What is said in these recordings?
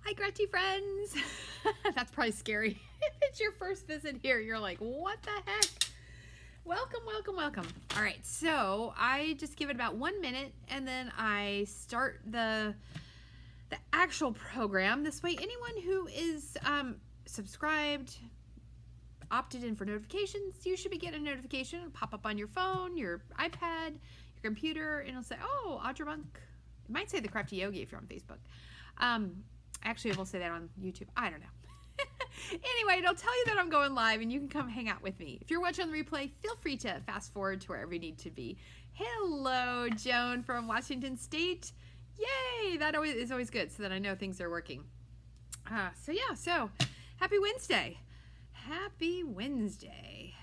Hi, Crafty friends. That's probably scary. If it's your first visit here, you're like, what the heck? Welcome, welcome, welcome. All right, so I just give it about 1 minute and then I start the actual program. This way, anyone who is subscribed, opted in for notifications, you should be getting a notification. It'll pop up on your phone, your iPad, your computer, and it'll say, oh, Audra Monk. It might say the Crafty Yogi if you're on Facebook. Actually, it will say that on YouTube. I don't know. Anyway, it'll tell you that I'm going live and you can come hang out with me. If you're watching on the replay, feel free to fast forward to wherever you need to be. Hello, Joan from Washington State. Yay! That is always good so that I know things are working. So happy Wednesday. Happy Wednesday.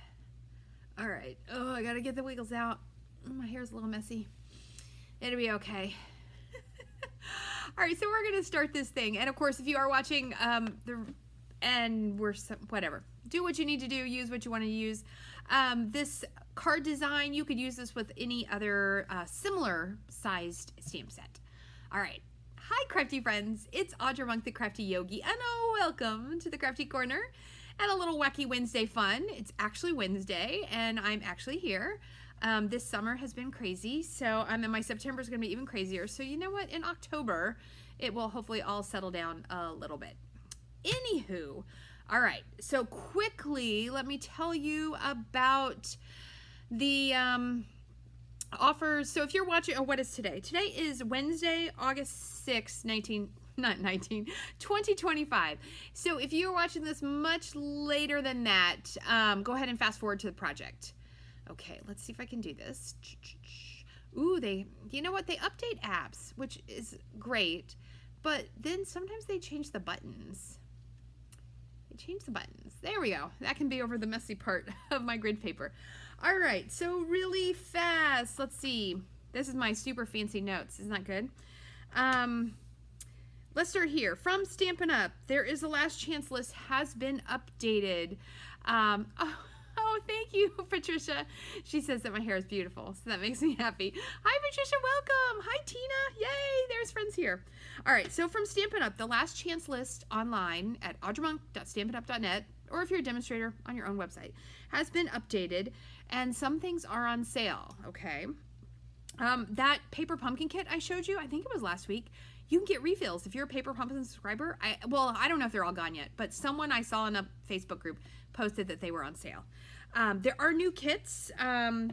All right. Oh, I got to get the wiggles out. My hair's a little messy. It'll be okay. All right, so we're going to start this thing. And of course, if you are watching whatever. Do what you need to do, use what you want to use. This card design, you could use this with any other similar sized stamp set. All right. Hi, Crafty friends. It's Audra Monk, the Crafty Yogi, and welcome to the Crafty Corner and a little wacky Wednesday fun. It's actually Wednesday, and I'm actually here. This summer has been crazy, so and my September is going to be even crazier. So you know what? In October, it will hopefully all settle down a little bit. Anywho, all right. So quickly, let me tell you about the offers. So if you're watching, what is today? Today is Wednesday, August 6th, 2025. So if you're watching this much later than that, go ahead and fast forward to the project. Okay, let's see if I can do this. Ooh, you know what? They update apps, which is great, but then sometimes they change the buttons. There we go. That can be over the messy part of my grid paper. All right, so really fast. Let's see. This is my super fancy notes. Isn't that good? Let's start here. From Stampin' Up, there is a last chance list has been updated. Oh, thank you, Patricia. She says that my hair is beautiful, so that makes me happy. Hi, Patricia, welcome. Hi, Tina. Yay, there's friends here. All right, so from Stampin' Up, the last chance list online at audramonk.stampinup.net, or if you're a demonstrator on your own website, has been updated, and some things are on sale, okay? That paper pumpkin kit I showed you, I think it was last week, you can get refills if you're a Paper Pumpkin subscriber. I don't know if they're all gone yet, but someone I saw in a Facebook group posted that they were on sale. There are new kits. I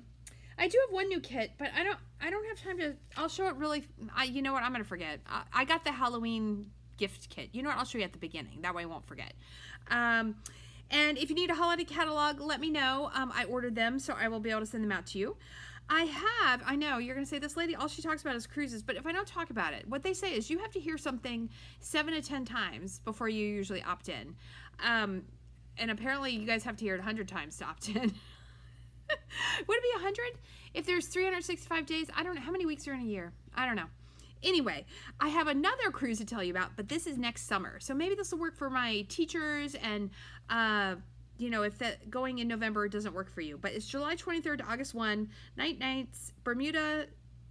do have one new kit, but I don't have time to. I'll show it really. You know what? I'm gonna forget. I got the Halloween gift kit. You know what? I'll show you at the beginning. That way I won't forget. And if you need a holiday catalog, let me know. I ordered them, so I will be able to send them out to you. I know, you're going to say, this lady, all she talks about is cruises, but if I don't talk about it, what they say is you have to hear something 7 to 10 times before you usually opt in. And apparently you guys have to hear it 100 times to opt in. Would it be 100? If there's 365 days, I don't know. How many weeks are in a year? I don't know. Anyway, I have another cruise to tell you about, but this is next summer. So maybe this will work for my teachers and, you know, if that going in November doesn't work for you. But it's July 23rd to August 1, nights, Bermuda,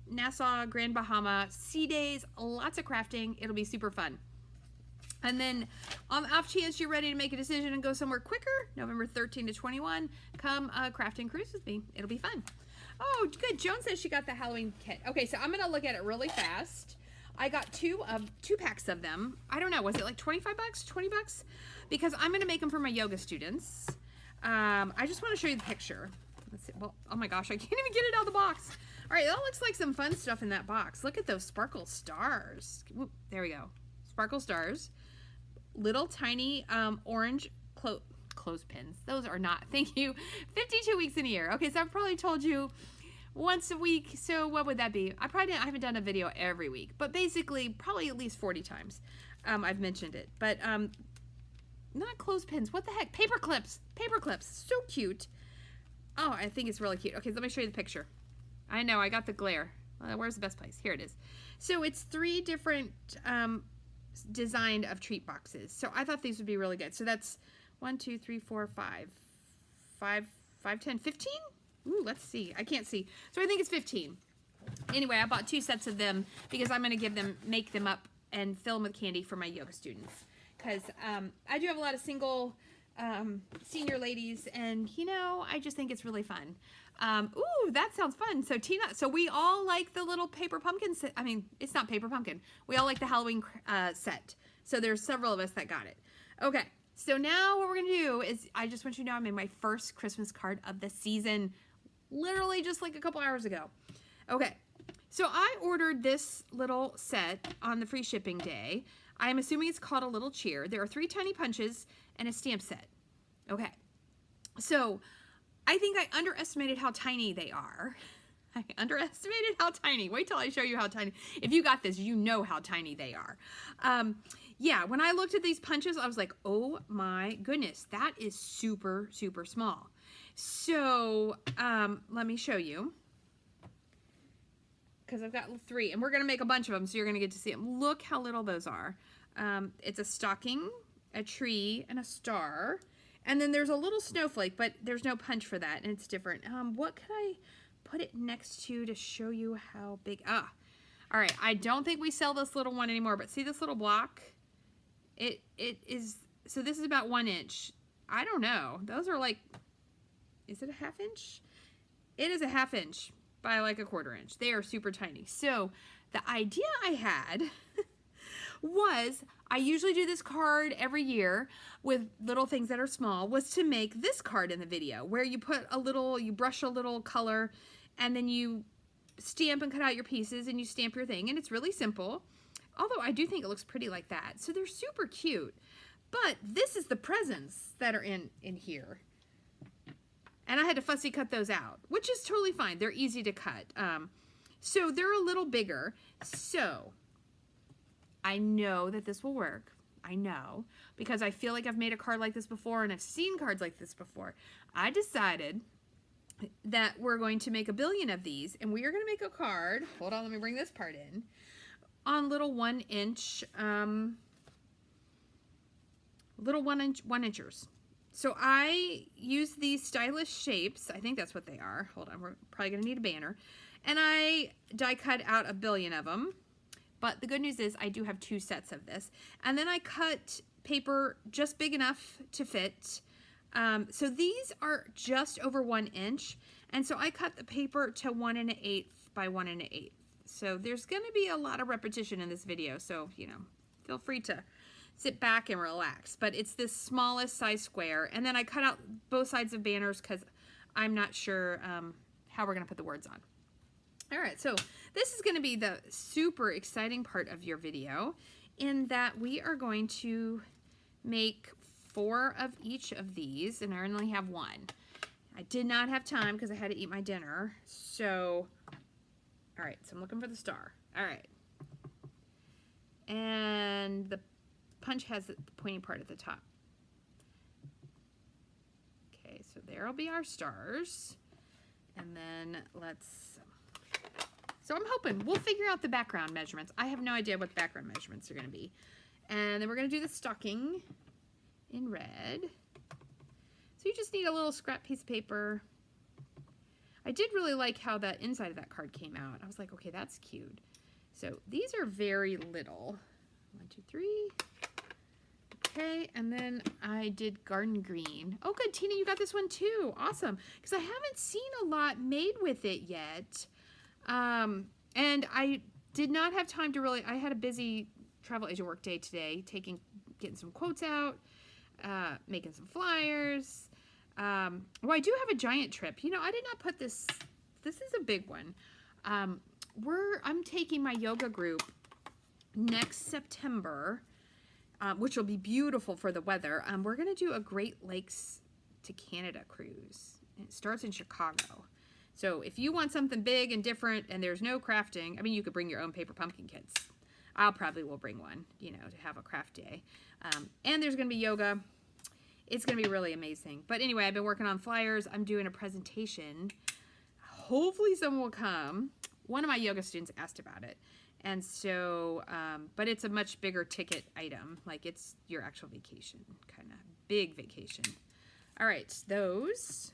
Nassau, Grand Bahama, sea days, lots of crafting. It'll be super fun. And then on the off chance you're ready to make a decision and go somewhere quicker, November 13 to 21, come crafting cruise with me. It'll be fun. Oh, good. Joan says she got the Halloween kit. Okay, so I'm going to look at it really fast. I got two packs of them. I don't know, was it like 25 bucks, 20 bucks? Because I'm going to make them for my yoga students. I just want to show you the picture. Let's see. Well, oh my gosh, I can't even get it out of the box. All right, that looks like some fun stuff in that box. Look at those sparkle stars. Whoop, there we go. Sparkle stars. Little tiny orange clothespins. Those are not, thank you, 52 weeks in a year. Okay, so I've probably told you once a week, so what would that be? I haven't done a video every week, but basically probably at least 40 times I've mentioned it. But not clothespins, what the heck? Paper clips, so cute. Oh, I think it's really cute. Okay, let me show you the picture. I know, I got the glare. Where's the best place? Here it is. So it's 3 different designed of treat boxes. So I thought these would be really good. So that's 1, 2, 3, 4, 5, 10, 15? Ooh, let's see. I can't see. So I think it's 15. Anyway, I bought 2 sets of them because I'm going to make them up and fill them with candy for my yoga students. Because I do have a lot of single senior ladies, and you know, I just think it's really fun. Ooh, that sounds fun. So Tina, so we all like the little paper pumpkin set. I mean, it's not paper pumpkin. We all like the Halloween set. So there's several of us that got it. Okay, so now what we're gonna do is, I just want you to know I made my first Christmas card of the season, literally just like a couple hours ago. Okay, so I ordered this little set on the free shipping day. I'm assuming it's called A Little Cheer. There are 3 tiny punches and a stamp set. Okay, so I think I underestimated how tiny they are. I underestimated how tiny. Wait till I show you how tiny. If you got this, you know how tiny they are. Yeah, when I looked at these punches, I was like, oh my goodness, that is super, super small. So let me show you. Because I've got 3, and we're going to make a bunch of them, so you're going to get to see them. Look how little those are. It's a stocking, a tree, and a star. And then there's a little snowflake, but there's no punch for that, and it's different. What can I put it next to show you how big? All right, I don't think we sell this little one anymore, but see this little block? It is, so this is about 1 inch. I don't know. Those are like, is it a 1/2 inch? It is a 1/2 inch by like a 1/4 inch. They are super tiny. So the idea I had was, I usually do this card every year with little things that are small, was to make this card in the video where you put a little, you brush a little color, and then you stamp and cut out your pieces and you stamp your thing, and it's really simple. Although I do think it looks pretty like that. So they're super cute. But this is the presents that are in here. And I had to fussy cut those out, which is totally fine. They're easy to cut. So they're a little bigger. So I know that this will work. I know, because I feel like I've made a card like this before, and I've seen cards like this before. I decided that we're going to make 1 billion of these, and we are going to make a card. Hold on, let me bring this part in. On little 1 inch, little 1 inchers. So I use these stylish shapes. I think that's what they are. Hold on, we're probably gonna need a banner. And I die cut out 1 billion of them. But the good news is I do have 2 sets of this. And then I cut paper just big enough to fit. So these are just over 1 inch. And so I cut the paper to 1 1/8 by 1 1/8. So there's gonna be a lot of repetition in this video. So, you know, feel free to sit back and relax. But it's this smallest size square. And then I cut out both sides of banners because I'm not sure how we're gonna put the words on. All right, so this is gonna be the super exciting part of your video, in that we are going to make 4 of each of these, and I only have 1. I did not have time because I had to eat my dinner. So, all right, so I'm looking for the star. All right. And the punch has the pointy part at the top. Okay, so there'll be our stars. And then so I'm hoping we'll figure out the background measurements. I have no idea what the background measurements are gonna be. And then we're gonna do the stocking in red. So you just need a little scrap piece of paper. I did really like how the inside of that card came out. I was like, okay, that's cute. So these are very little. 1, 2, 3. Okay, and then I did garden green. Oh, good, Tina, you got this one too. Awesome, because I haven't seen a lot made with it yet. And I did not have time to really, I had a busy travel agent work day today, getting some quotes out, making some flyers. Well, I do have a giant trip. You know, I did not put this is a big one. I'm taking my yoga group next September, which will be beautiful for the weather. We're going to do a Great Lakes to Canada cruise. It starts in Chicago. So if you want something big and different and there's no crafting, I mean, you could bring your own paper pumpkin kits. I'll probably will bring one, you know, to have a craft day. And there's going to be yoga. It's going to be really amazing. But anyway, I've been working on flyers. I'm doing a presentation. Hopefully someone will come. One of my yoga students asked about it. And so, but it's a much bigger ticket item. Like, it's your actual vacation, kind of big vacation. All right, those.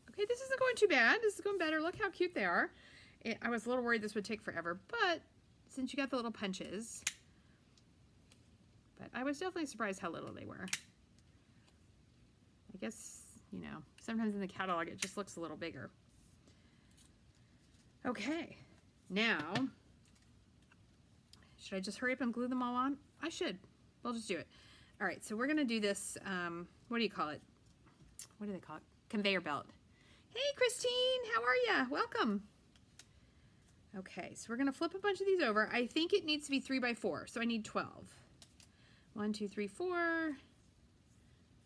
Okay, this isn't going too bad. This is going better. Look how cute they are. I was a little worried this would take forever, but since you got the little punches, but I was definitely surprised how little they were. I guess, you know, sometimes in the catalog it just looks a little bigger. Okay, now, should I just hurry up and glue them all on? I should. We'll just do it. All right, so we're going to do this, what do you call it? What do they call it? Conveyor belt. Hey, Christine, how are you? Welcome. Okay, so we're going to flip a bunch of these over. I think it needs to be 3 by 4, so I need 12. 1, 2, 3, 4,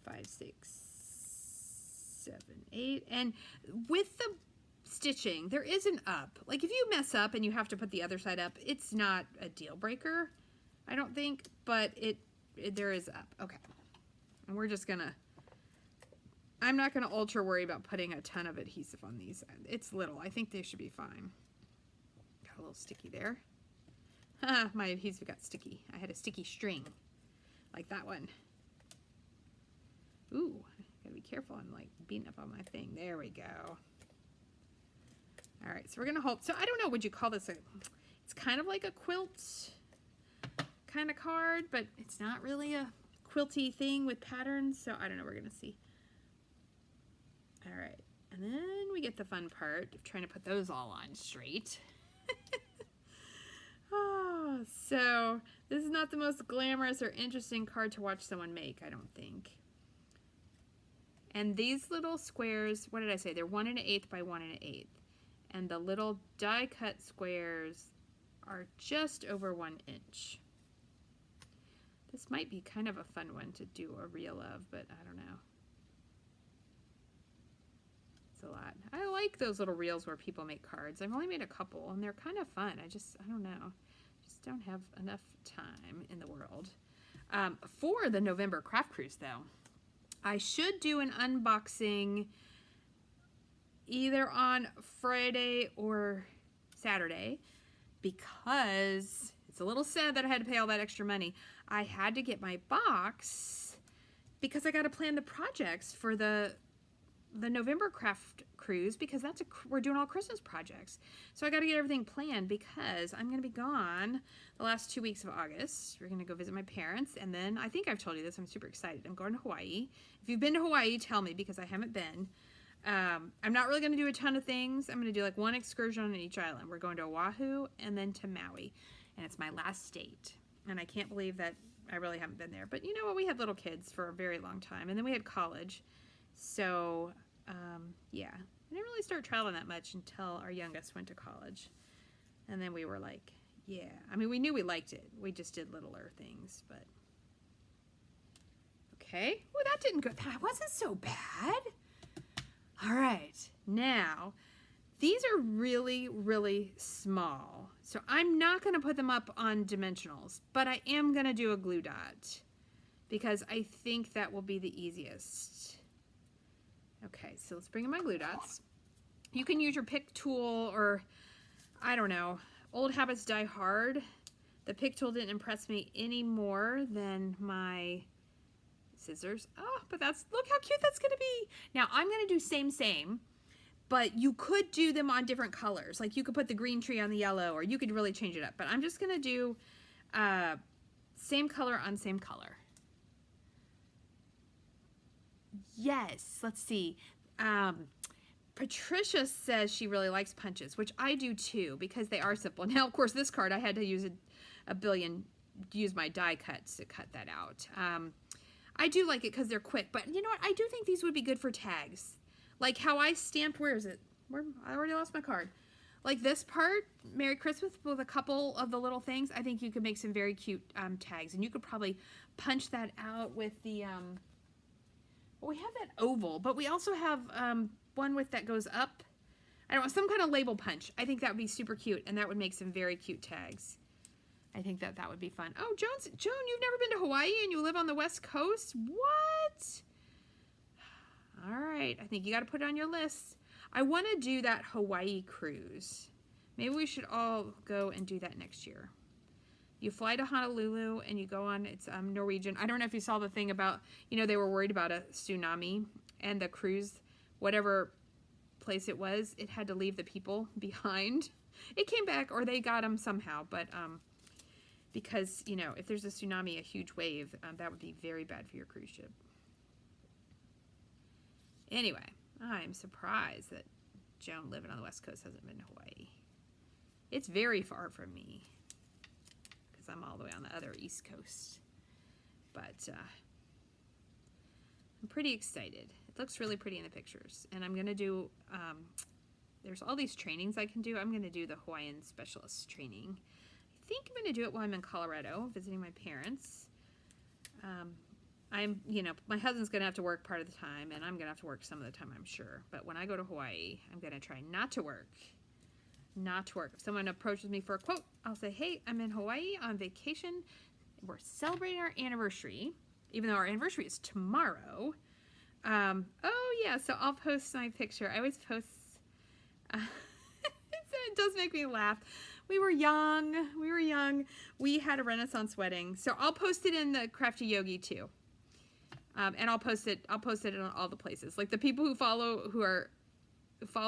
5, 6, 7, 8. And with the stitching, there is an up. Like if you mess up and you have to put the other side up, it's not a deal breaker, I don't think, but there is up. Okay. And we're just gonna, I'm not gonna ultra worry about putting a ton of adhesive on these. It's little. I think they should be fine. Got a little sticky there. My adhesive got sticky. I had a sticky string like that one. Ooh, gotta be careful. I'm like beating up on my thing. There we go. All right, so we're gonna hold, so I don't know, would you call this it's kind of like a quilt kind of card, but it's not really a quilty thing with patterns, so I don't know, we're gonna see. All right, and then we get the fun part of trying to put those all on straight. Oh, so this is not the most glamorous or interesting card to watch someone make, I don't think. And these little squares, what did I say? They're 1 1/8 by 1 1/8. And the little die cut squares are just over 1 inch. This might be kind of a fun one to do a reel of, but I don't know. It's a lot. I like those little reels where people make cards. I've only made a couple and they're kind of fun. I don't know. Just don't have enough time in the world. For the November craft cruise though, I should do an unboxing either on Friday or Saturday, because it's a little sad that I had to pay all that extra money. I had to get my box because I got to plan the projects for the November craft cruise, because we're doing all Christmas projects. So I got to get everything planned because I'm going to be gone the last 2 weeks of August. We're going to go visit my parents, and then I think I've told you this, I'm super excited. I'm going to Hawaii. If you've been to Hawaii, tell me, because I haven't been. I'm not really going to do a ton of things. I'm going to do like one excursion on each island. We're going to Oahu and then to Maui, and it's my last state. And I can't believe that I really haven't been there. But you know what? We had little kids for a very long time, and then we had college. So, yeah, I didn't really start traveling that much until our youngest went to college. And then we were like, yeah. I mean, we knew we liked it. We just did littler things, but. Okay. Well, that didn't go, that wasn't so bad. All right, now, these are really, really small. So I'm not going to put them up on dimensionals, but I am going to do a glue dot because I think that will be the easiest. Okay, so let's bring in my glue dots. You can use your pick tool, or, I don't know, old habits die hard. The pick tool didn't impress me any more than my scissors. Oh, but look how cute that's gonna be. Now I'm gonna do same, but you could do them on different colors. Like you could put the green tree on the yellow, or you could really change it up. But I'm just gonna do same color on same color. Yes, let's see. Patricia says she really likes punches, which I do too, because they are simple. Now, of course, this card I had to use use my die cuts to cut that out. I do like it because they're quick, but you know what? I do think these would be good for tags. Like how I stamped, where is it? I already lost my card. Like this part, Merry Christmas, with a couple of the little things, I think you could make some very cute tags. And you could probably punch that out with the, well, we have that oval, but we also have one with that goes up. I don't know, some kind of label punch. I think that would be super cute, and that would make some very cute tags. I think that would be fun. Oh, Joan, you've never been to Hawaii and you live on the West Coast? What? All right, I think you got to put it on your list. I want to do that Hawaii cruise. Maybe we should all go and do that next year. You fly to Honolulu and you go on, it's Norwegian. I don't know if you saw the thing about, you know, they were worried about a tsunami, and the cruise, whatever place it was, it had to leave the people behind. It came back, or they got them somehow, but because, you know, if there's a tsunami, a huge wave, that would be very bad for your cruise ship. Anyway, I'm surprised that Joan, living on the West Coast, hasn't been to Hawaii. It's very far from me because I'm all the way on the other East Coast. But I'm pretty excited. It looks really pretty in the pictures. And I'm going to do, there's all these trainings I can do. I'm going to do the Hawaiian Specialist training. I think I'm going to do it while I'm in Colorado, visiting my parents. You know, my husband's going to have to work part of the time, and I'm going to have to work some of the time, I'm sure. But when I go to Hawaii, I'm going to try not to work. Not to work. If someone approaches me for a quote, I'll say, hey, I'm in Hawaii on vacation. We're celebrating our anniversary, even though our anniversary is tomorrow. Oh, yeah, so I'll post my picture. I always post, it does make me laugh. We were young. We had a Renaissance wedding. So I'll post it in the Crafty Yogi too. And I'll post it on all the places. Like the people who follow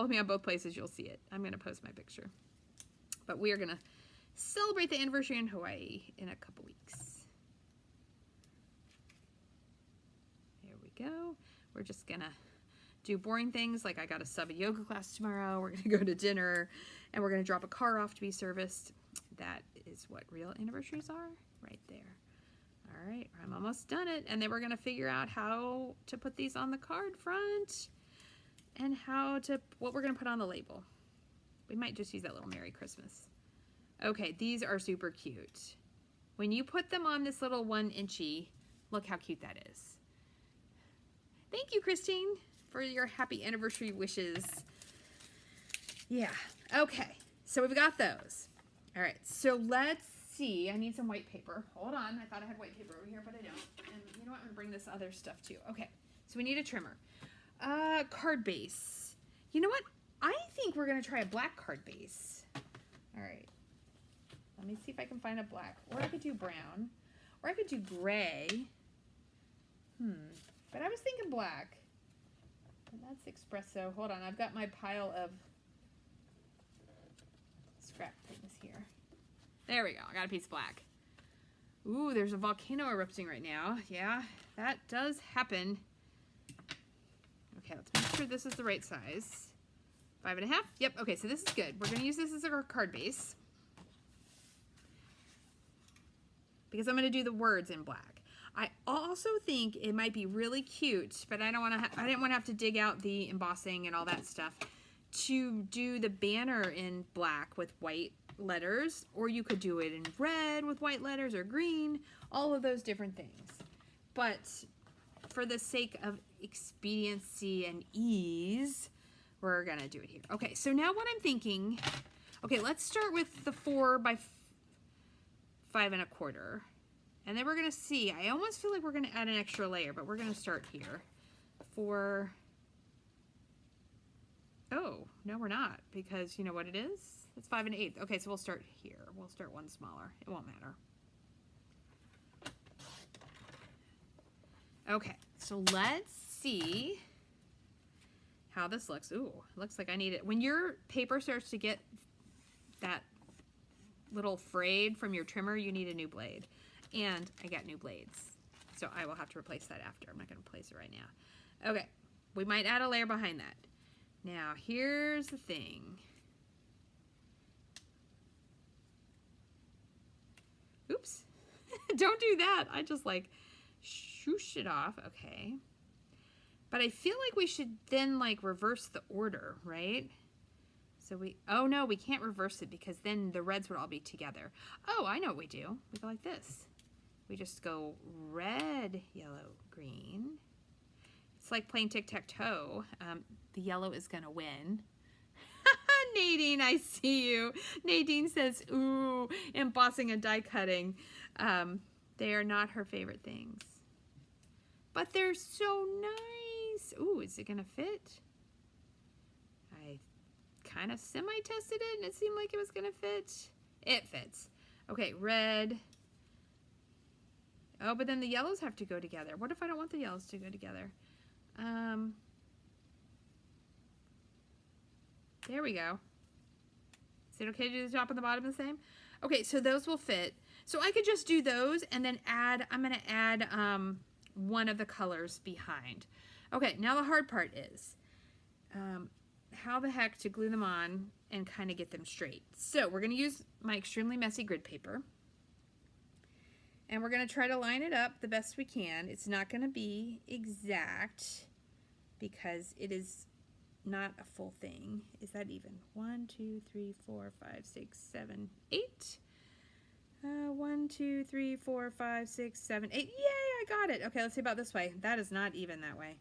me on both places, you'll see it. I'm going to post my picture. But we are going to celebrate the anniversary in Hawaii in a couple weeks. There we go. We're just going to do boring things like I got to sub a yoga class tomorrow. We're going to go to dinner and we're going to drop a car off to be serviced. That is what real anniversaries are right there. All right, I'm almost done it. And then we're going to figure out how to put these on the card front and what we're going to put on the label. We might just use that little Merry Christmas. Okay, these are super cute. When you put them on this little 1-inchy, look how cute that is. Thank you, Christine, for your happy anniversary wishes. Yeah, okay, so we've got those. All right, so let's see. I need some white paper. Hold on, I thought I had white paper over here, but I don't. And you know what, I'm gonna bring this other stuff too. Okay, so we need a trimmer. Card base. You know what? I think we're gonna try a black card base. All right, let me see if I can find a black, or I could do brown, or I could do gray. But I was thinking black. And that's espresso. Hold on, I've got my pile of scrap things here. There we go, I got a piece of black. Ooh, there's a volcano erupting right now. Yeah, that does happen. Okay, let's make sure this is the right size. 5.5? Yep, okay, so this is good. We're gonna use this as our card base. Because I'm gonna do the words in black. I also think it might be really cute, but I didn't want to have to dig out the embossing and all that stuff to do the banner in black with white letters, or you could do it in red with white letters or green, all of those different things. But for the sake of expediency and ease, we're gonna do it here. Okay, so now what I'm thinking, okay, let's start with the 4 by 5 1/4. And then we're going to see, I almost feel like we're going to add an extra layer, but we're going to start here. Oh, no we're not, because you know what it is? It's 5 1/8. Okay, so we'll start here. We'll start one smaller. It won't matter. Okay, so let's see how this looks. Ooh, it looks like I need it. When your paper starts to get that little frayed from your trimmer, you need a new blade. And I got new blades, so I will have to replace that after. I'm not going to replace it right now. Okay, we might add a layer behind that. Now, here's the thing. Oops. Don't do that. I just like shoosh it off. Okay. But I feel like we should then like reverse the order, right? So oh no, we can't reverse it because then the reds would all be together. Oh, I know what we do. We go like this. We just go red, yellow, green. It's like playing tic-tac-toe. The yellow is gonna win. Nadine, I see you. Nadine says, ooh, embossing and die cutting. They are not her favorite things. But they're so nice. Ooh, is it gonna fit? I kind of semi-tested it and it seemed like it was gonna fit. It fits. Okay, red. Oh, but then the yellows have to go together. What if I don't want the yellows to go together? There we go. Is it okay to do the top and the bottom the same? Okay, so those will fit. So I could just do those and then add, I'm going to add one of the colors behind. Okay, now the hard part is how the heck to glue them on and kind of get them straight. So we're going to use my extremely messy grid paper. And we're going to try to line it up the best we can. It's not going to be exact because it is not a full thing. Is that even? 1, 2, 3, 4, 5, 6, 7, 8. 1, 2, 3, 4, 5, 6, 7, 8. Yay, I got it. Okay, let's see about this way. That is not even that way.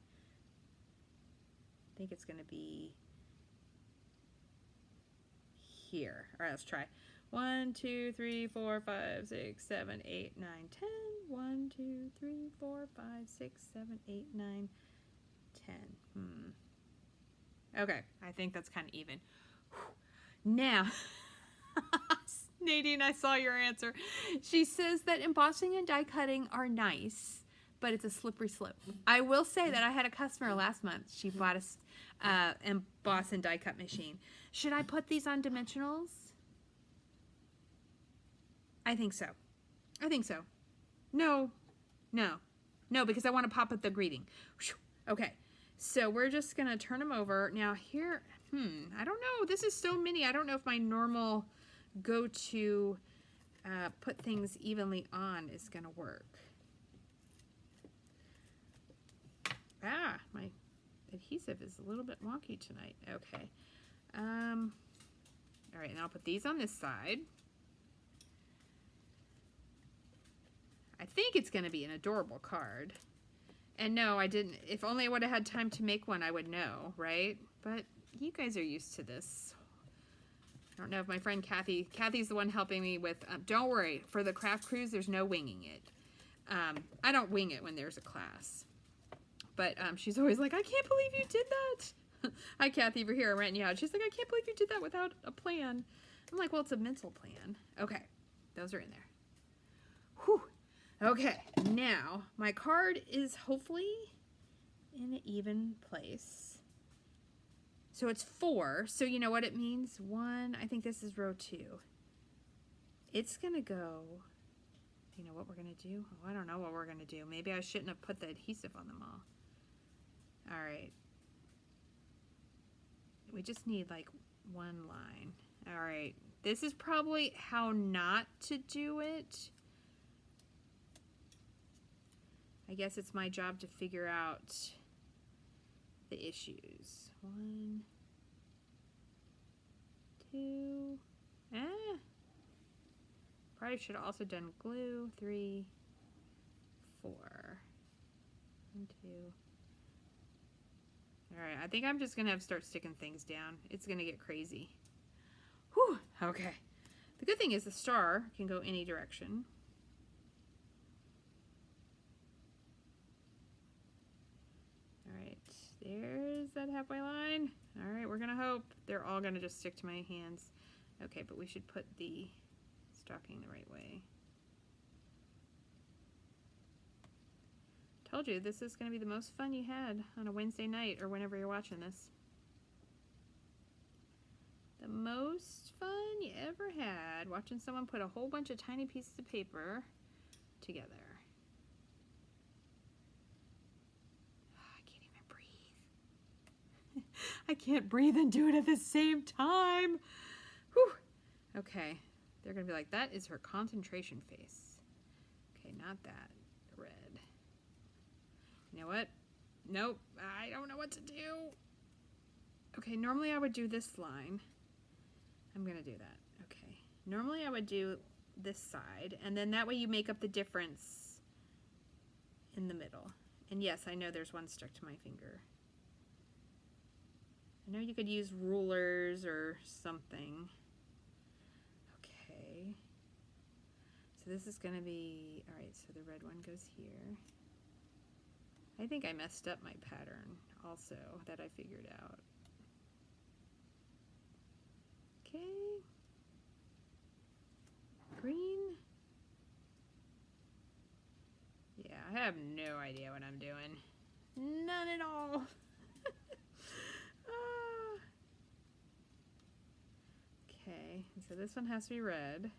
I think it's going to be here. All right, let's try. 1, 2, 3, 4, 5, 6, 7, 8, 9, 10. 1, 2, 3, 4, 5, 6, 7, 8, 9, 10. Okay, I think that's kind of even. Now, Nadine, I saw your answer. She says that embossing and die cutting are nice, but it's a slippery slope. I will say that I had a customer last month. She bought a emboss and die cut machine. Should I put these on dimensionals? I think so. I think so. No, because I want to pop up the greeting. Okay, so we're just going to turn them over. Now here, I don't know. This is so many. I don't know if my normal go to put things evenly on is going to work. My adhesive is a little bit wonky tonight. Okay. All right, and I'll put these on this side. I think it's going to be an adorable card. And no, I didn't. If only I would have had time to make one, I would know, right? But you guys are used to this. I don't know if my friend Kathy's the one helping me with, don't worry, for the craft cruise, there's no winging it. I don't wing it when there's a class. But she's always like, I can't believe you did that. Hi, Kathy, over here, I'm renting you out. She's like, I can't believe you did that without a plan. I'm like, well, it's a mental plan. Okay, those are in there. Whew. Okay, now my card is hopefully in an even place. So it's 4, so you know what it means? 1, I think this is row 2. It's gonna go, you know what we're gonna do? Oh, I don't know what we're gonna do. Maybe I shouldn't have put the adhesive on them all. All right. We just need like one line. All right, this is probably how not to do it. I guess it's my job to figure out the issues. 1, 2, probably should have also done glue. 3, 4, 1, 2. All right, I think I'm just gonna have to start sticking things down. It's gonna get crazy. Whew, okay. The good thing is the star can go any direction. There's that halfway line. All right, we're gonna hope they're all gonna just stick to my hands. Okay, but we should put the stocking the right way. Told you, this is gonna be the most fun you had on a Wednesday night or whenever you're watching this. The most fun you ever had watching someone put a whole bunch of tiny pieces of paper together. I can't breathe and do it at the same time. Whew. Okay, they're gonna be like, that is her concentration face. Okay, not that, red. You know what? Nope, I don't know what to do. Okay, normally I would do this line. I'm gonna do that, okay. Normally I would do this side, and then that way you make up the difference in the middle. And yes, I know there's one stuck to my finger. I know you could use rulers or something. Okay. So this is going to be, all right, so the red one goes here. I think I messed up my pattern also that I figured out. Okay. Green. Yeah, I have no idea what I'm doing. None at all. Okay, so this one has to be red.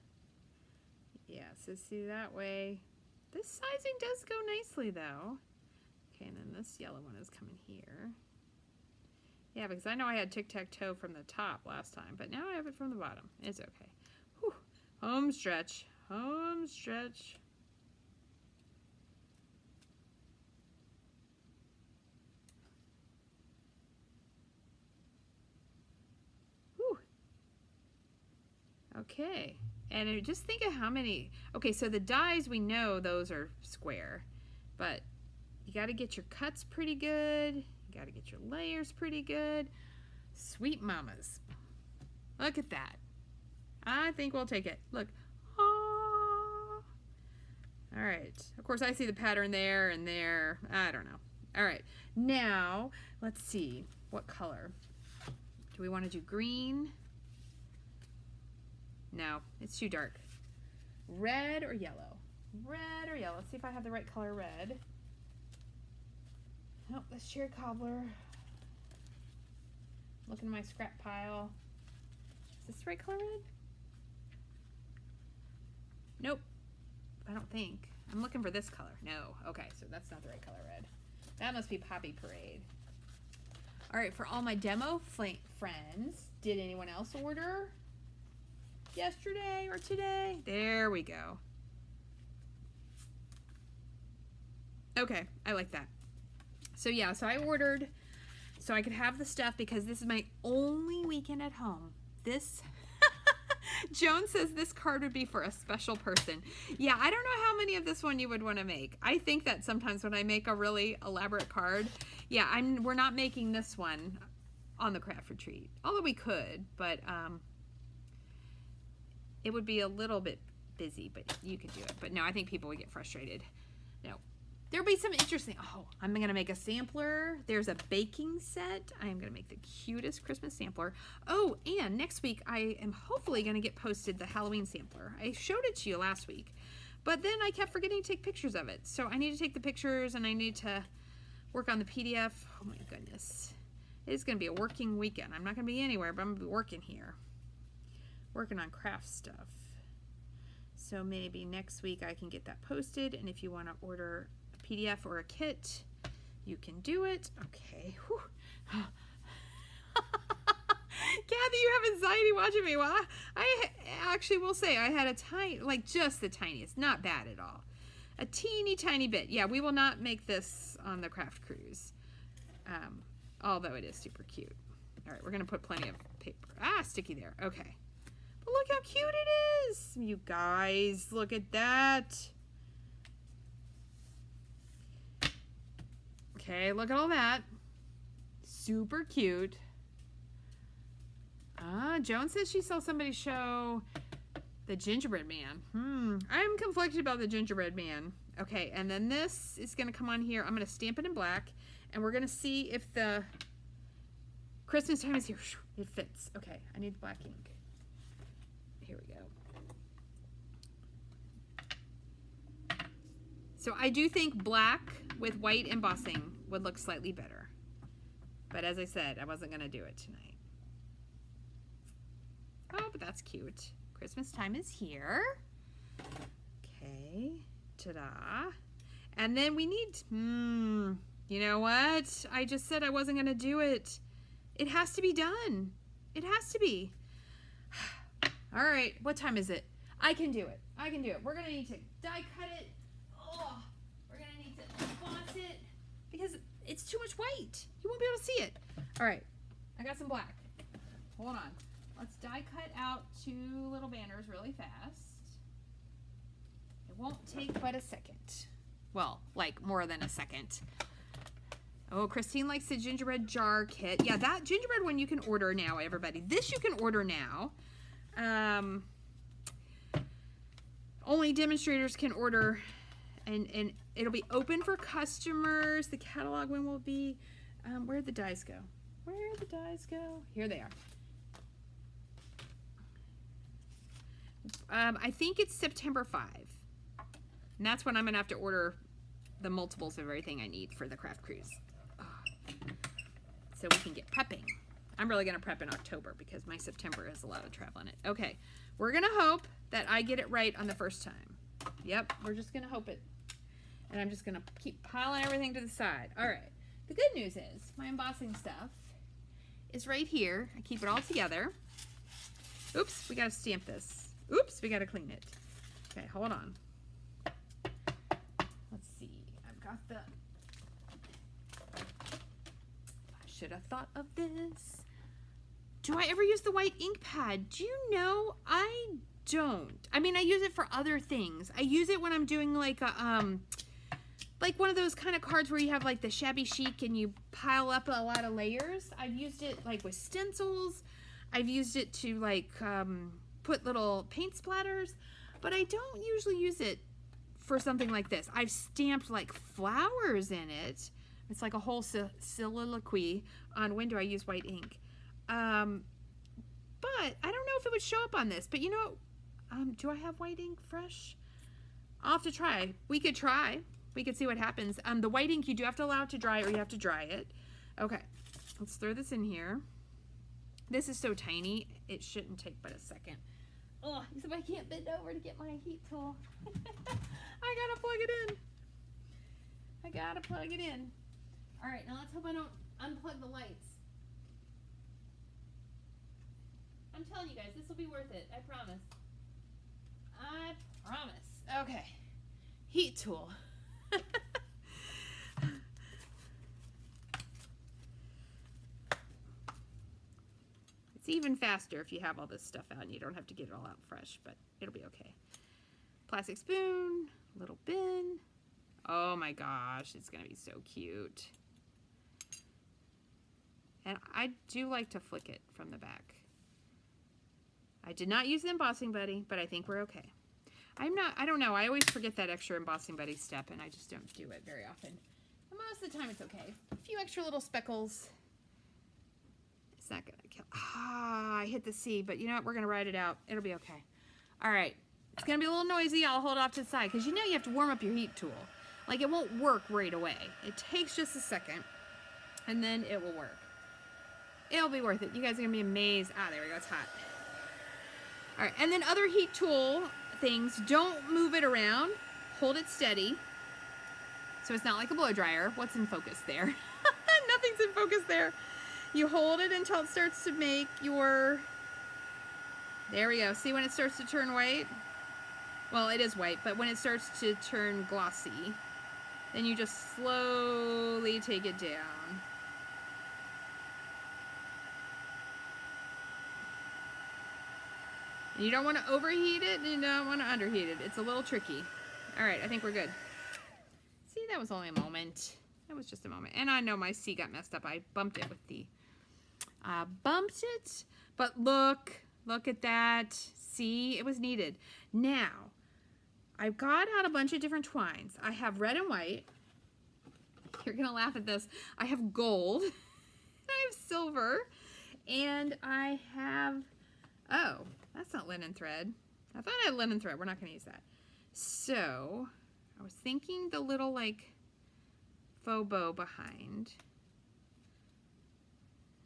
Yeah, so see that way. This sizing does go nicely though. Okay, and then this yellow one is coming here. Yeah, because I know I had tic-tac-toe from the top last time, but now I have it from the bottom. It's okay. Whew. Home stretch. Home stretch. Whew. Okay. And just think of how many. Okay, so the dies, we know those are square, but you got to get your cuts pretty good. You got to get your layers pretty good. Sweet mamas. Look at that. I think we'll take it. Look. Oh. All right. Of course, I see the pattern there and there. I don't know. All right. Now, let's see. What color? Do we want to do green? No, it's too dark. Red or yellow? Red or yellow? Let's see if I have the right color red. Oh, that's cherry cobbler. Looking in my scrap pile. Is this the right color red? Nope. I don't think. I'm looking for this color. No. Okay, so that's not the right color red. That must be Poppy Parade. All right, for all my demo friends, did anyone else order yesterday or today? There we go. Okay, I like that. So yeah, so I ordered so I could have the stuff because this is my only weekend at home. This Joan says this card would be for a special person. Yeah, I don't know how many of this one you would want to make. I think that sometimes when I make a really elaborate card, yeah, we're not making this one on the craft retreat. Although we could, but it would be a little bit busy, but you could do it. But no, I think people would get frustrated. No. There'll be some interesting, oh, I'm going to make a sampler. There's a baking set. I am going to make the cutest Christmas sampler. Oh, and next week I am hopefully going to get posted the Halloween sampler. I showed it to you last week, but then I kept forgetting to take pictures of it. So I need to take the pictures and I need to work on the PDF. Oh my goodness. It's going to be a working weekend. I'm not going to be anywhere, but I'm going to be working here. Working on craft stuff. So maybe next week I can get that posted, and if you want to order a PDF or a kit, you can do it. Okay. Kathy, you have anxiety watching me. Well, I actually will say I had a tiny, like just the tiniest, not bad at all. A teeny tiny bit. Yeah, we will not make this on the craft cruise, although it is super cute. All right, we're going to put plenty of paper. Ah, sticky there. Okay. But look how cute it is. You guys, look at that. Okay, look at all that. Super cute. Ah, Joan says she saw somebody show the gingerbread man. I'm conflicted about the gingerbread man. Okay, and then this is going to come on here. I'm going to stamp it in black, and we're going to see if the Christmas time is here. It fits. Okay, I need the black ink. Here we go. So I do think black with white embossing would look slightly better. But as I said, I wasn't going to do it tonight. Oh, but that's cute. Christmas time is here. Okay. Ta-da. And then we need, you know what? I just said I wasn't going to do it. It has to be done. It has to be. All right. What time is it? I can do it. I can do it. We're going to need to die cut it. Oh, we're going to need to emboss it because it's too much white. You won't be able to see it. All right. I got some black. Hold on. Let's die cut out 2 little banners really fast. It won't take but a second. Well, like more than a second. Oh, Christine likes the gingerbread jar kit. Yeah, that gingerbread one you can order now, everybody. This you can order now. Only demonstrators can order, and it'll be open for customers. The catalog one will be, where'd the dies go? Where'd the dies go? Here they are. I think it's September 5. And that's when I'm going to have to order the multiples of everything I need for the craft cruise. Oh. So we can get prepping. I'm really going to prep in October because my September has a lot of travel in it. Okay, we're going to hope that I get it right on the first time. Yep, we're just going to hope it. And I'm just going to keep piling everything to the side. All right, the good news is my embossing stuff is right here. I keep it all together. Oops, we got to stamp this. Oops, we got to clean it. Okay, hold on. Let's see. I've got the... I should have thought of this. Do I ever use the white ink pad? Do you know? I don't. I mean, I use it for other things. I use it when I'm doing like a, like one of those kind of cards where you have like the shabby chic and you pile up a lot of layers. I've used it like with stencils. I've used it to like put little paint splatters, but I don't usually use it for something like this. I've stamped like flowers in it. It's like a whole soliloquy on when do I use white ink. But I don't know if it would show up on this, but you know, do I have white ink fresh? I'll have to try. We could try. We could see what happens. The white ink, you do have to allow it to dry or you have to dry it. Okay, let's throw this in here. This is so tiny, it shouldn't take but a second. Oh, except I can't bend over to get my heat tool. I gotta plug it in. I gotta plug it in. All right, now let's hope I don't unplug the lights. I'm telling you guys, this will be worth it. I promise. I promise. Okay. Heat tool. It's even faster if you have all this stuff out and you don't have to get it all out fresh, but it'll be okay. Plastic spoon, little bin. Oh my gosh, it's gonna be so cute. And I do like to flick it from the back. I did not use the embossing buddy, but I think we're okay. I don't know, I always forget that extra embossing buddy step and I just don't do it very often. And most of the time it's okay. A few extra little speckles. It's not gonna kill. Ah, I hit the C, but you know what? We're gonna ride it out. It'll be okay. All right, it's gonna be a little noisy. I'll hold off to the side because you know you have to warm up your heat tool. Like it won't work right away. It takes just a second and then it will work. It'll be worth it. You guys are gonna be amazed. Ah, there we go, it's hot. All right, and then other heat tool things, don't move it around. Hold it steady. So it's not like a blow dryer. What's in focus there? Nothing's in focus there. You hold it until it starts to make your, there we go. See when it starts to turn white? Well, it is white, but when it starts to turn glossy, then you just slowly take it down. You don't want to overheat it, and you don't want to underheat it. It's a little tricky. All right, I think we're good. See, that was only a moment. That was just a moment. And I know my C got messed up. I bumped it with the, bumped it. But look at that. See, it was needed. Now, I've got out a bunch of different twines. I have red and white. You're going to laugh at this. I have gold. I have silver. And I have, oh, that's not linen thread. I thought I had linen thread. We're not going to use that. So, I was thinking the little, like, faux bow behind.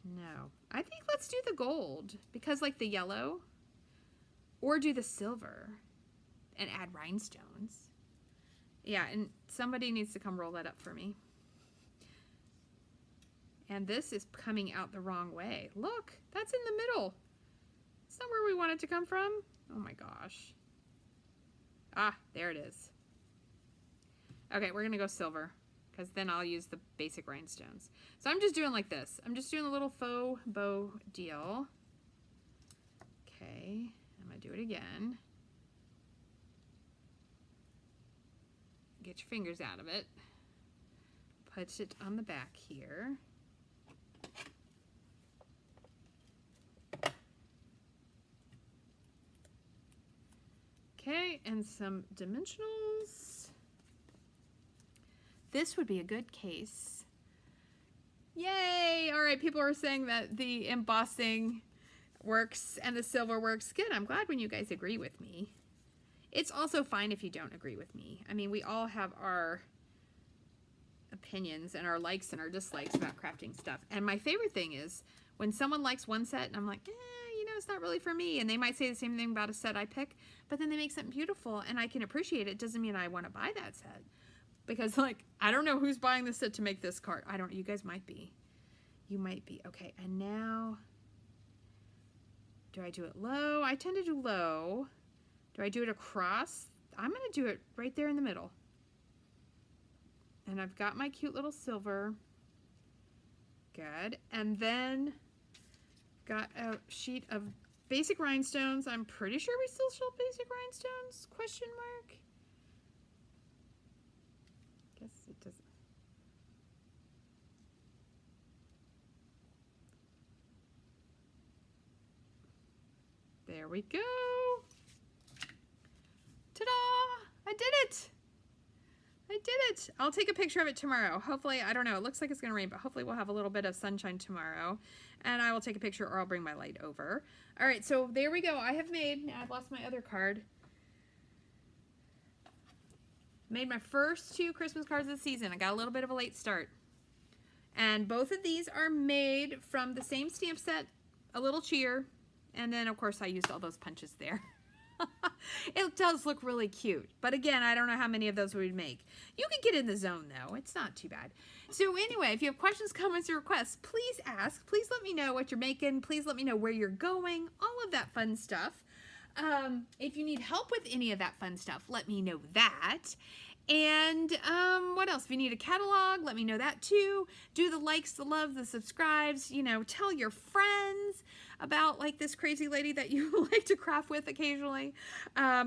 No. I think let's do the gold. Because, like, the yellow. Or do the silver. And add rhinestones. Yeah, and somebody needs to come roll that up for me. And this is coming out the wrong way. Look, that's in the middle. It's not where we want it to come from. Oh my gosh. Ah, there it is. Okay, we're gonna go silver because then I'll use the basic rhinestones. So I'm just doing like this. I'm just doing a little faux bow deal. Okay, I'm gonna do it again. Get your fingers out of it. Put it on the back here. Okay, and some dimensionals. This would be a good case. Yay! All right, people are saying that the embossing works and the silver works. Good, I'm glad when you guys agree with me. It's also fine if you don't agree with me. I mean, we all have our opinions and our likes and our dislikes about crafting stuff. And my favorite thing is When someone likes one set and I'm like, you know, it's not really for me. And they might say the same thing about a set I pick, but then they make something beautiful and I can appreciate it. Doesn't mean I want to buy that set. Because like, I don't know who's buying this set to make this card. I don't, you guys might be. You might be. Okay, and now, do I do it low? I tend to do low. Do I do it across? I'm gonna do it right there in the middle. And I've got my cute little silver. Good. And then got a sheet of basic rhinestones. I'm pretty sure we still show basic rhinestones? Question mark. Guess it doesn't. There we go. Ta-da! I did it! I did it! I'll take a picture of it tomorrow. Hopefully, I don't know, it looks like it's gonna rain, but hopefully we'll have a little bit of sunshine tomorrow. And I will take a picture or I'll bring my light over. All right, so there we go. I have made, now I've lost my other card. Made my first 2 Christmas cards of the season. I got a little bit of a late start. And both of these are made from the same stamp set, A Little Cheer. And then, of course, I used all those punches there. It does look really cute. But again, I don't know how many of those we would make. You can get in the zone, though. It's not too bad. So anyway, if you have questions, comments, or requests, please ask. Please let me know what you're making. Please let me know where you're going. All of that fun stuff. If you need help with any of that fun stuff, let me know that. And what else? If you need a catalog, let me know that too. Do the likes, the love, the subscribes, you know, tell your friends about like this crazy lady that you like to craft with occasionally. Yeah.